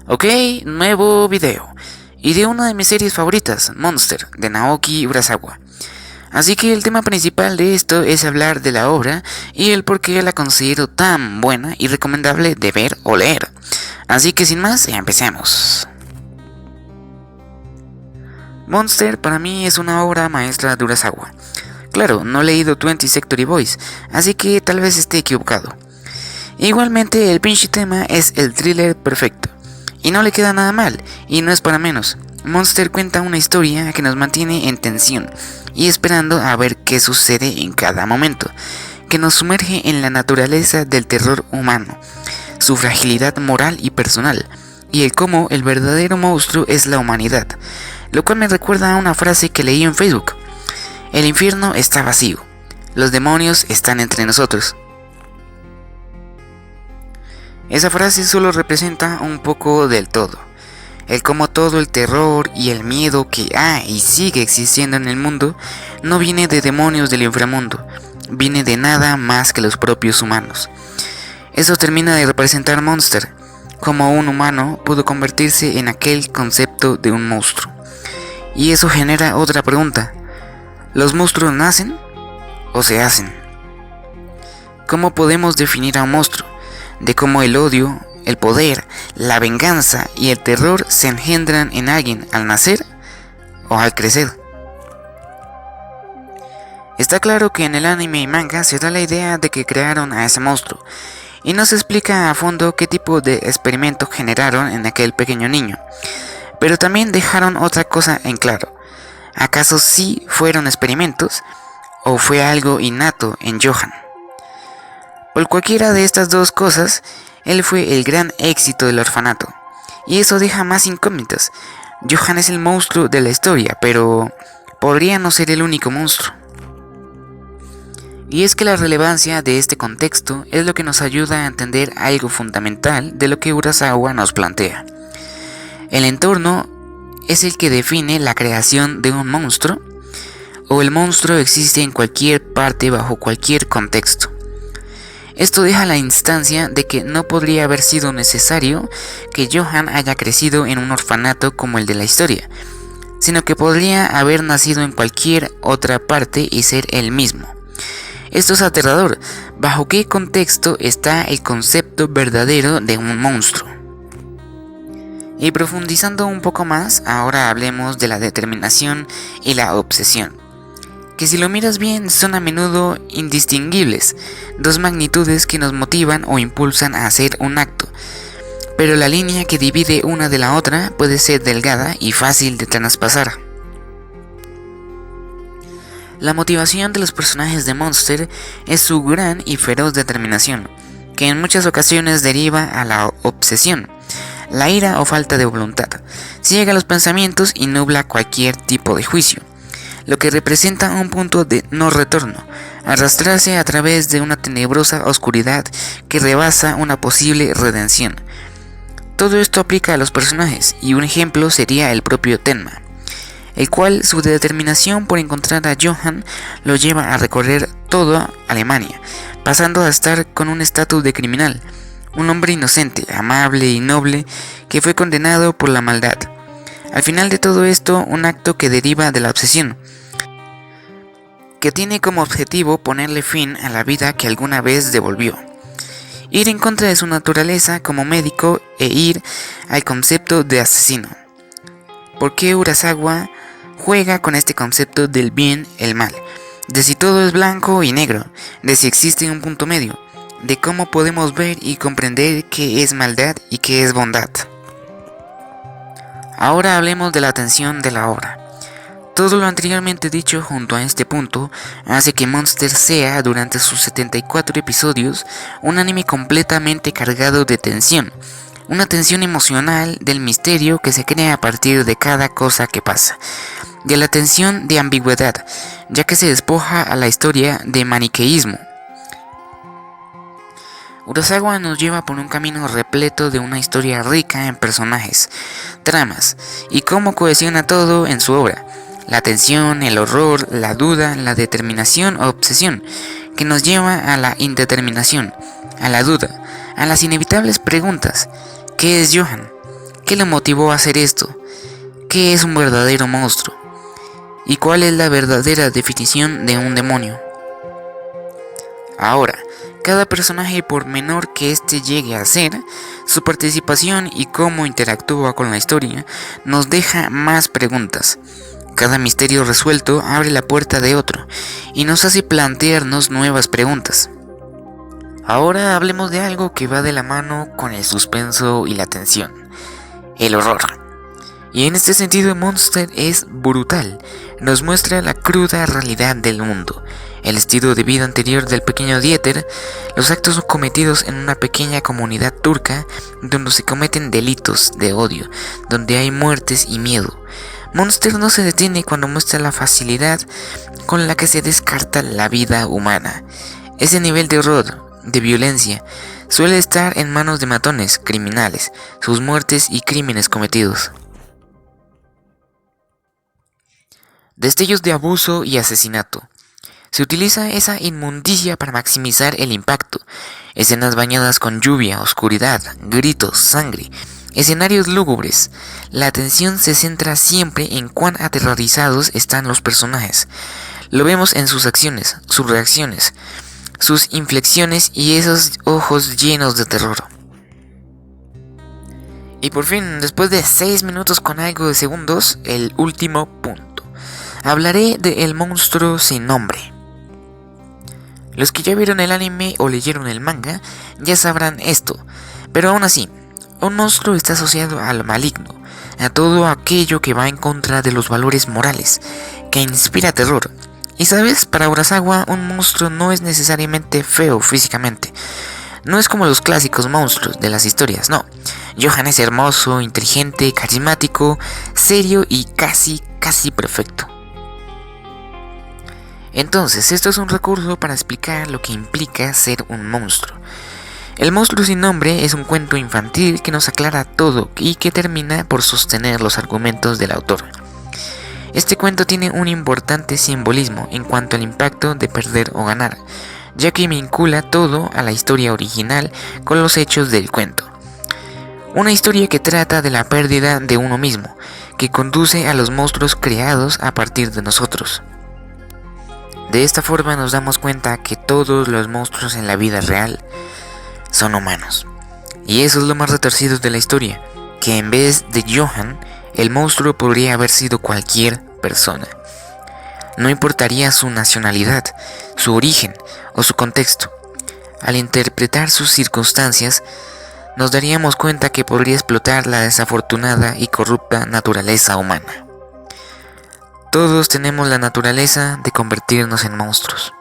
Ok, nuevo video. Y de una de mis series favoritas, Monster, de Naoki Urasawa. Así que el tema principal de esto es hablar de la obra y el por qué la considero tan buena y recomendable de ver o leer. Así que sin más, empecemos. Monster para mí es una obra maestra de Urasawa. Claro, no he leído 20 Century Boys, así que tal vez esté equivocado. Igualmente el pinche tema es el thriller perfecto. Y no le queda nada mal, y no es para menos. Monster cuenta una historia que nos mantiene en tensión y esperando a ver qué sucede en cada momento, que nos sumerge en la naturaleza del terror humano, su fragilidad moral y personal, y el cómo el verdadero monstruo es la humanidad, lo cual me recuerda a una frase que leí en Facebook: el infierno está vacío, los demonios están entre nosotros. Esa frase solo representa un poco del todo, el cómo todo el terror y el miedo que y sigue existiendo en el mundo no viene de demonios del inframundo, viene de nada más que los propios humanos. Eso termina de representar Monster, como un humano pudo convertirse en aquel concepto de un monstruo. Y eso genera otra pregunta: ¿los monstruos nacen o se hacen? ¿Cómo podemos definir a un monstruo? De cómo el odio, el poder, la venganza y el terror se engendran en alguien al nacer o al crecer. Está claro que en el anime y manga se da la idea de que crearon a ese monstruo, y no se explica a fondo qué tipo de experimento generaron en aquel pequeño niño, pero también dejaron otra cosa en claro: ¿acaso sí fueron experimentos o fue algo innato en Johan? Por cualquiera de estas dos cosas, él fue el gran éxito del orfanato, y eso deja más incógnitas. Johan es el monstruo de la historia, pero podría no ser el único monstruo. Y es que la relevancia de este contexto es lo que nos ayuda a entender algo fundamental de lo que Urasawa nos plantea. El entorno es el que define la creación de un monstruo, o el monstruo existe en cualquier parte bajo cualquier contexto. Esto deja la instancia de que no podría haber sido necesario que Johan haya crecido en un orfanato como el de la historia, sino que podría haber nacido en cualquier otra parte y ser él mismo. Esto es aterrador. ¿Bajo qué contexto está el concepto verdadero de un monstruo? Y profundizando un poco más, ahora hablemos de la determinación y la obsesión, que si lo miras bien son a menudo indistinguibles, dos magnitudes que nos motivan o impulsan a hacer un acto, pero la línea que divide una de la otra puede ser delgada y fácil de traspasar. La motivación de los personajes de Monster es su gran y feroz determinación, que en muchas ocasiones deriva a la obsesión, la ira o falta de voluntad, ciega los pensamientos y nubla cualquier tipo de juicio, lo que representa un punto de no retorno, arrastrarse a través de una tenebrosa oscuridad que rebasa una posible redención. Todo esto aplica a los personajes, y un ejemplo sería el propio Tenma, el cual su determinación por encontrar a Johan lo lleva a recorrer toda Alemania, pasando a estar con un estatus de criminal, un hombre inocente, amable y noble que fue condenado por la maldad. Al final de todo esto, un acto que deriva de la obsesión, que tiene como objetivo ponerle fin a la vida que alguna vez devolvió, ir en contra de su naturaleza como médico e ir al concepto de asesino. ¿Por qué Urasawa juega con este concepto del bien y el mal? De si todo es blanco y negro, de si existe un punto medio, de cómo podemos ver y comprender qué es maldad y qué es bondad. Ahora hablemos de la tensión de la obra. Todo lo anteriormente dicho junto a este punto hace que Monster sea, durante sus 74 episodios, un anime completamente cargado de tensión, una tensión emocional del misterio que se crea a partir de cada cosa que pasa, de la tensión de ambigüedad, ya que se despoja a la historia de maniqueísmo. Urasawa nos lleva por un camino repleto de una historia rica en personajes, tramas y cómo cohesiona todo en su obra: la tensión, el horror, la duda, la determinación o obsesión, que nos lleva a la indeterminación, a la duda, a las inevitables preguntas: ¿qué es Johan? ¿Qué le motivó a hacer esto? ¿Qué es un verdadero monstruo? ¿Y cuál es la verdadera definición de un demonio? Ahora, cada personaje, por menor que éste llegue a ser, su participación y cómo interactúa con la historia nos deja más preguntas. Cada misterio resuelto abre la puerta de otro y nos hace plantearnos nuevas preguntas. Ahora hablemos de algo que va de la mano con el suspenso y la tensión: el horror. Y en este sentido, Monster es brutal. Nos muestra la cruda realidad del mundo, el estilo de vida anterior del pequeño Dieter, los actos cometidos en una pequeña comunidad turca donde se cometen delitos de odio, donde hay muertes y miedo. Monster no se detiene cuando muestra la facilidad con la que se descarta la vida humana. Ese nivel de horror, de violencia, suele estar en manos de matones, criminales, sus muertes y crímenes cometidos. Destellos de abuso y asesinato. Se utiliza esa inmundicia para maximizar el impacto. Escenas bañadas con lluvia, oscuridad, gritos, sangre, escenarios lúgubres. La atención se centra siempre en cuán aterrorizados están los personajes. Lo vemos en sus acciones, sus reacciones, sus inflexiones y esos ojos llenos de terror. Y por fin, después de 6 minutos con algo de segundos, el último punto. Hablaré de El monstruo sin nombre. Los que ya vieron el anime o leyeron el manga ya sabrán esto, pero aún así, un monstruo está asociado al maligno, a todo aquello que va en contra de los valores morales, que inspira terror. Y sabes, para Urasawa un monstruo no es necesariamente feo físicamente. No es como los clásicos monstruos de las historias, no. Johan es hermoso, inteligente, carismático, serio y casi perfecto. Entonces, esto es un recurso para explicar lo que implica ser un monstruo. El monstruo sin nombre es un cuento infantil que nos aclara todo y que termina por sostener los argumentos del autor. Este cuento tiene un importante simbolismo en cuanto al impacto de perder o ganar, ya que vincula todo a la historia original con los hechos del cuento. Una historia que trata de la pérdida de uno mismo, que conduce a los monstruos creados a partir de nosotros. De esta forma nos damos cuenta que todos los monstruos en la vida real son humanos. Y eso es lo más retorcido de la historia, que en vez de Johan, el monstruo podría haber sido cualquier persona. No importaría su nacionalidad, su origen o su contexto. Al interpretar sus circunstancias, nos daríamos cuenta que podría explotar la desafortunada y corrupta naturaleza humana. Todos tenemos la naturaleza de convertirnos en monstruos.